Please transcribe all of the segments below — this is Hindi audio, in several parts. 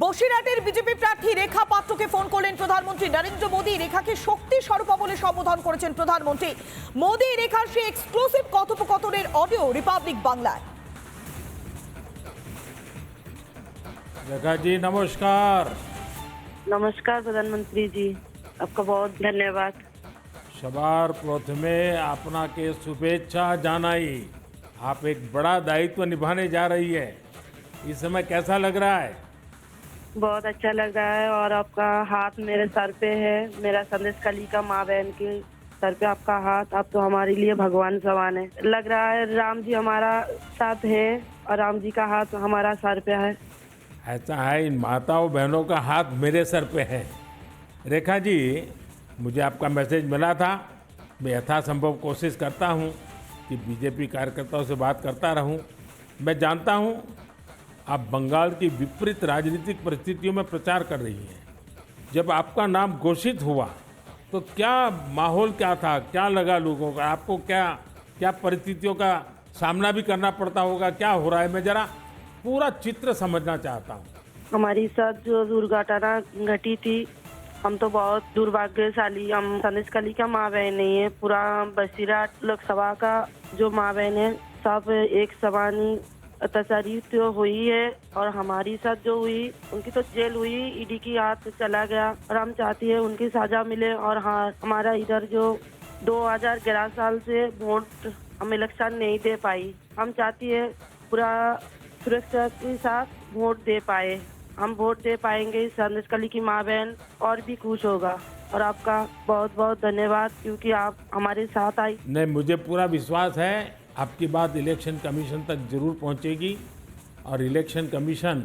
বসিরহাটের বিজেপি প্রার্থী রেখা পাত্রকে ফোন করলেন প্রধানমন্ত্রী নরেন্দ্র মোদী। রেখাকে শক্তি স্বরূপা বলে সম্বোধন করেছেন প্রধানমন্ত্রী মোদী। রেখার সেই এক্সক্লুসিভ কথোপকথনের অডিও রিপাবলিক বাংলায়। रेखा जी नमस्कार। नमस्कार प्रधानमंत्री जी, आपका बहुत धन्यवाद। सवार प्रथमे अपना के शुभेच्छा जानाई। आप एक बड़ा दायित्व निभाने जा रही है, इस समय कैसा लग रहा है? बहुत अच्छा लग रहा है और आपका हाथ मेरे सर पे है। मेरा संदेश कली का माँ बहन के सर पे आपका हाथ, आप तो हमारे लिए भगवान समान है। लग रहा है राम जी हमारा साथ है और राम जी का हाथ हमारा सर पे है। ऐसा है, इन माताओं बहनों का हाथ मेरे सर पे है। रेखा जी, मुझे आपका मैसेज मिला था। मैं यथासंभव कोशिश करता हूँ कि बीजेपी कार्यकर्ताओं से बात करता रहूँ। मैं जानता हूँ आप बंगाल की विपरीत राजनीतिक परिस्थितियों में प्रचार कर रही हैं। जब आपका नाम घोषित हुआ तो क्या माहौल क्या था, क्या लगा लोगों का? आपको क्या क्या परिस्थितियों का सामना भी करना पड़ता होगा? क्या हो रहा है, मैं जरा पूरा चित्र समझना चाहता हूँ। हमारी साथ जो दुर्घटना घटी थी, हम तो बहुत दुर्भाग्यशाली, हम संदेश कली का माँ बहन नहीं है। पूरा बसीराट लोकसभा का जो माँ बहन है सब एक समान ही अत्याचारी तो हुई है और हमारी साथ जो हुई उनकी तो जेल हुई, ईडी की हाथ चला गया और हम चाहती है उनकी सजा मिले। और हाँ, हमारा इधर जो 2011 साल से वोट हम इलेक्शन नहीं दे पाई, हम चाहती है पूरा सुरक्षा के साथ वोट दे पाए। हम वोट दे पाएंगे, संदेश कली की माँ बहन और भी खुश होगा। और आपका बहुत बहुत धन्यवाद क्योंकि आप हमारे साथ आई। नहीं, मुझे पूरा विश्वास है आपकी बात इलेक्शन कमीशन तक जरूर पहुंचेगी और इलेक्शन कमीशन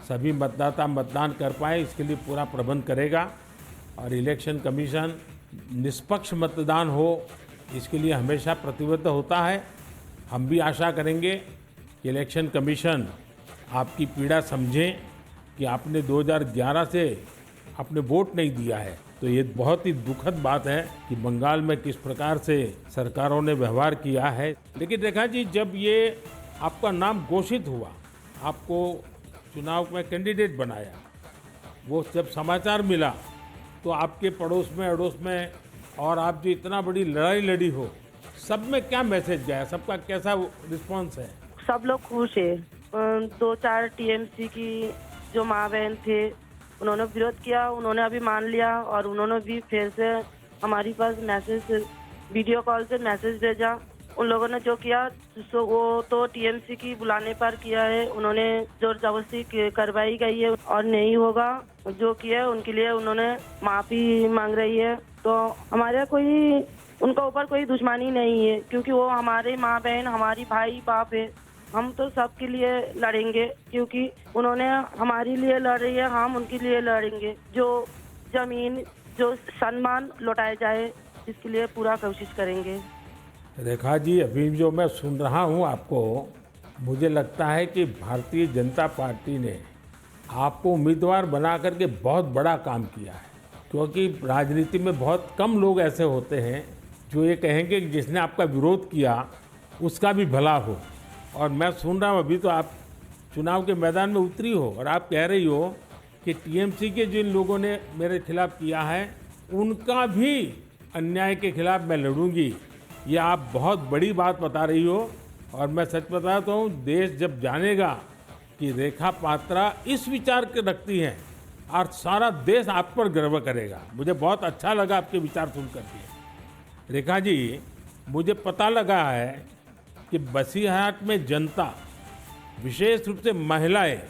सभी मतदाता मतदान कर पाए इसके लिए पूरा प्रबंध करेगा। और इलेक्शन कमीशन निष्पक्ष मतदान हो इसके लिए हमेशा प्रतिबद्ध होता है। हम भी आशा करेंगे कि इलेक्शन कमीशन आपकी पीड़ा समझें कि आपने 2011 से आपने वोट नहीं दिया है, तो ये बहुत ही दुखद बात है कि बंगाल में किस प्रकार से सरकारों ने व्यवहार किया है। लेकिन रेखा जी, जब ये आपका नाम घोषित हुआ, आपको चुनाव में कैंडिडेट बनाया, वो जब समाचार मिला तो आपके पड़ोस में अड़ोस में और आप जो इतना बड़ी लड़ाई लड़ी हो, सब में क्या मैसेज गया? सबका कैसा रिस्पॉन्स है? सब लोग खुश है। 2-4 टीएमसी की जो माँ बहन थे उन्होंने विरोध किया, उन्होंने अभी मान लिया और उन्होंने भी फिर से हमारी पास मैसेज, वीडियो कॉल से मैसेज भेजा। उन लोगों ने जो किया वो तो टीएमसी की बुलाने पर किया है, उन्होंने जोर जबरदस्ती करवाई गई है और नहीं होगा जो किया है उनके लिए उन्होंने माफ़ी मांग रही है। तो हमारे कोई उनका ऊपर कोई दुश्मनी नहीं है क्योंकि वो हमारे माँ बहन, हमारी भाई बाप है। हम तो सबके लिए लड़ेंगे क्योंकि उन्होंने हमारे लिए लड़ रही है, हम उनके लिए लड़ेंगे। जो जमीन, जो सम्मान लौटाया जाए इसके लिए पूरा कोशिश करेंगे। रेखा जी, अभी जो मैं सुन रहा हूँ आपको, मुझे लगता है कि भारतीय जनता पार्टी ने आपको उम्मीदवार बना करके बहुत बड़ा काम किया है। क्योंकि राजनीति में बहुत कम लोग ऐसे होते हैं जो ये कहेंगे कि जिसने आपका विरोध किया उसका भी भला हो। और मैं सुन रहा हूँ अभी तो आप चुनाव के मैदान में उतरी हो और आप कह रही हो कि टीएमसी के जिन लोगों ने मेरे खिलाफ किया है उनका भी अन्याय के खिलाफ मैं लड़ूंगी। ये आप बहुत बड़ी बात बता रही हो और मैं सच बताता हूँ, देश जब जानेगा कि रेखा पात्रा इस विचार के रखती हैं और सारा देश आप पर गर्व करेगा। मुझे बहुत अच्छा लगा आपके विचार सुन करके। रेखा जी, मुझे पता लगा है कि बसीरहाट में जनता, विशेष रूप से महिलाएं,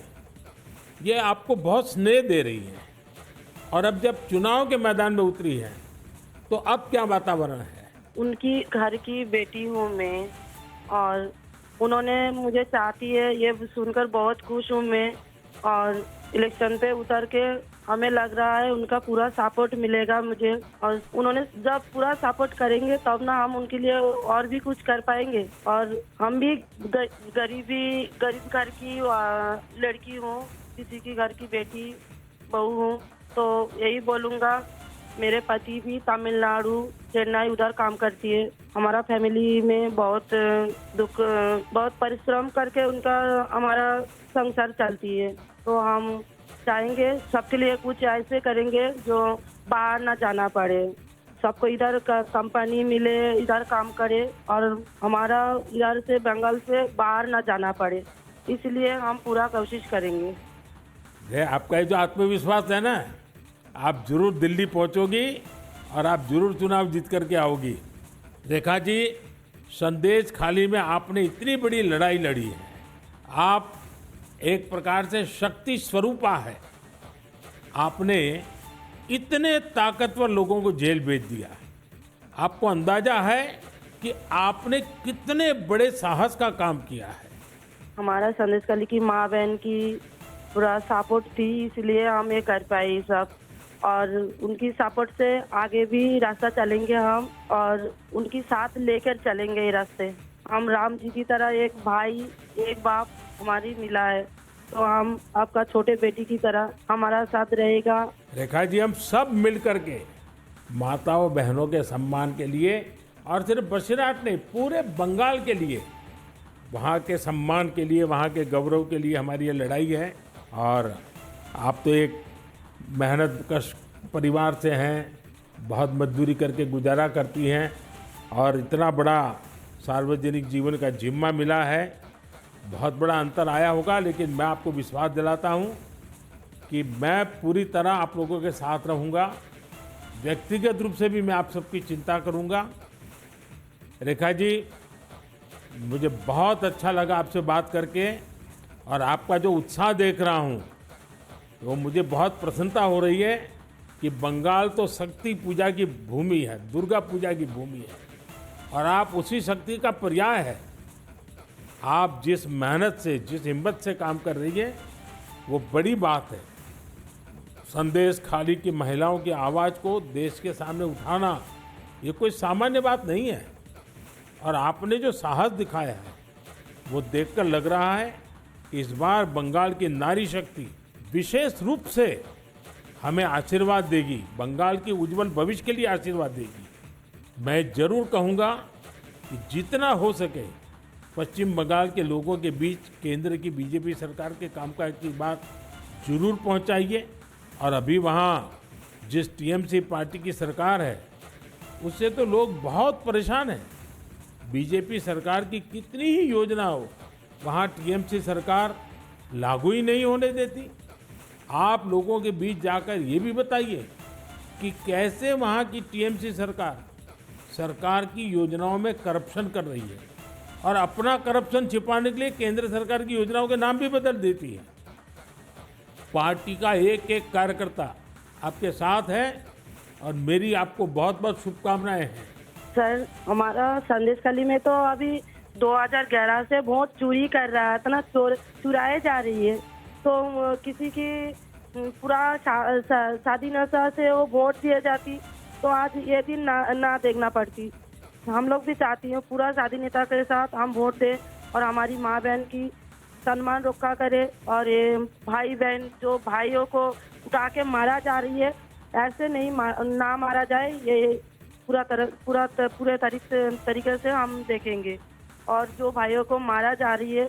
ये आपको बहुत स्नेह दे रही हैं और अब जब चुनाव के मैदान में उतरी हैं तो अब क्या वातावरण है? उनकी घर की बेटी हूँ मैं और उन्होंने मुझे चाहती है, ये सुनकर बहुत खुश हूँ मैं। और इलेक्शन पे उतर के हमें लग रहा है उनका पूरा सपोर्ट मिलेगा मुझे और उन्होंने जब पूरा सपोर्ट करेंगे तब ना हम उनके लिए और भी कुछ कर पाएंगे। और हम भी गरीब घर की लड़की हूँ, किसी की घर की बेटी बहू हूँ, तो यही बोलूँगा। मेरे पति भी तमिलनाडु, चेन्नई उधर काम करती है। हमारा फैमिली में बहुत दुख, बहुत परिश्रम करके उनका हमारा संसार चलती है। तो हम चाहेंगे सबके लिए कुछ ऐसे करेंगे जो बाहर ना जाना पड़े, सबको इधर कंपनी मिले, इधर काम करे और हमारा इधर से बंगाल से बाहर ना जाना पड़े, इसलिए हम पूरा कोशिश करेंगे। ये आपका ये जो आत्मविश्वास है ना, आप जरूर दिल्ली पहुंचोगी और आप जरूर चुनाव जीत करके आओगी। रेखा जी, संदेश खाली में आपने इतनी बड़ी लड़ाई लड़ी है, आप एक प्रकार से शक्ति स्वरूपा है। आपने इतने ताकतवर लोगों को जेल भेज दिया। आपको अंदाजा है कि आपने कितने बड़े साहस का काम किया है। हमारा संदेश कली की माँ बहन की पूरा सपोर्ट थी, इसलिए हम ये कर पाए ये सब, और उनकी सपोर्ट से आगे भी रास्ता चलेंगे हम, और उनकी साथ लेकर चलेंगे ये रास्ते। हम राम जी की तरह एक भाई एक बाप हमारी मिला है, तो हम आपका छोटे बेटी की तरह हमारा साथ रहेगा। रेखा जी, हम सब मिल करके माताओं बहनों के सम्मान के लिए, और सिर्फ बसीरहाट नहीं, पूरे बंगाल के लिए, वहाँ के सम्मान के लिए, वहाँ के गौरव के लिए हमारी ये लड़ाई है। और आप तो एक मेहनत कश परिवार से हैं, बहुत मजदूरी करके गुजारा करती हैं, और इतना बड़ा सार्वजनिक जीवन का जिम्मा मिला है। बहुत बड़ा अंतर आया होगा, लेकिन मैं आपको विश्वास दिलाता हूँ कि मैं पूरी तरह आप लोगों के साथ रहूँगा। व्यक्तिगत रूप से भी मैं आप सबकी चिंता करूँगा। रेखा जी, मुझे बहुत अच्छा लगा आपसे बात करके, और आपका जो उत्साह देख रहा हूँ वो मुझे बहुत प्रसन्नता हो रही है कि बंगाल तो शक्ति पूजा की भूमि है, दुर्गा पूजा की भूमि है, और आप उसी शक्ति का पर्याय है। आप जिस मेहनत से, जिस हिम्मत से काम कर रही है, वो बड़ी बात है। संदेश खाली की महिलाओं की आवाज़ को देश के सामने उठाना ये कोई सामान्य बात नहीं है, और आपने जो साहस दिखाया है वो देखकर लग रहा है कि इस बार बंगाल की नारी शक्ति विशेष रूप से हमें आशीर्वाद देगी, बंगाल की उज्जवल भविष्य के लिए आशीर्वाद देगी। मैं जरूर कहूँगा कि जितना हो सके पश्चिम बंगाल के लोगों के बीच केंद्र की बीजेपी सरकार के कामकाज की बात जरूर पहुंचाइए। और अभी वहाँ जिस टीएमसी पार्टी की सरकार है उससे तो लोग बहुत परेशान हैं। बीजेपी सरकार की कितनी ही योजना हो, वहाँ टीएमसी सरकार लागू ही नहीं होने देती। आप लोगों के बीच जाकर ये भी बताइए कि कैसे वहाँ की टीएमसी सरकार की योजनाओं में करप्शन कर रही है, और अपना करप्शन छिपाने के लिए केंद्र सरकार की योजनाओं के नाम भी बदल देती है। पार्टी का एक एक कार्यकर्ता आपके साथ है, और मेरी आपको बहुत बहुत शुभकामनाएं हैं। सर, हमारा संदेश कली में तो अभी 2011 से वोट चोरी कर रहा था ना, चुराए जा रही है, तो किसी की पूरा शादी नशा से वो वोट दिए जाती, तो आज ये दिन ना देखना पड़ती। हम लोग भी चाहती हैं पूरा शादी नेता के साथ हम वोट दें, और हमारी माँ बहन की सम्मान रक्षा करे, और ये भाई बहन जो भाइयों को उठा के मारा जा रही है, ऐसे नहीं ना मारा जाए, ये पूरे तरीके से हम देखेंगे। और जो भाइयों को मारा जा रही है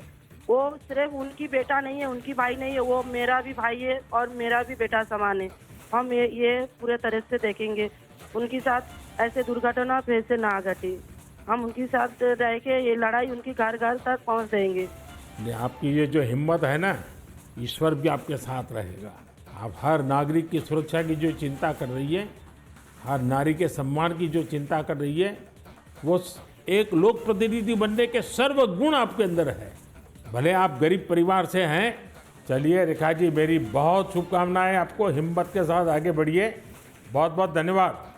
वो सिर्फ उनकी बेटा नहीं है, उनकी भाई नहीं है, वो मेरा भी भाई है और मेरा भी बेटा समान है। हम ये पूरे तरह से देखेंगे, उनके साथ ऐसे दुर्घटना फिर से ना घटे। हम उनके साथ रह के ये लड़ाई उनकी घर घर तक पहुंच देंगे। आपकी ये जो हिम्मत है ना, ईश्वर भी आपके साथ रहेगा। आप हर नागरिक की सुरक्षा की जो चिंता कर रही है, हर नारी के सम्मान की जो चिंता कर रही है, वो एक लोक प्रतिनिधि बनने के सर्वगुण आपके अंदर है। भले आप गरीब परिवार से हैं। चलिए रेखा जी, मेरी बहुत शुभकामनाएं आपको, हिम्मत के साथ आगे बढ़िए। बहुत बहुत धन्यवाद।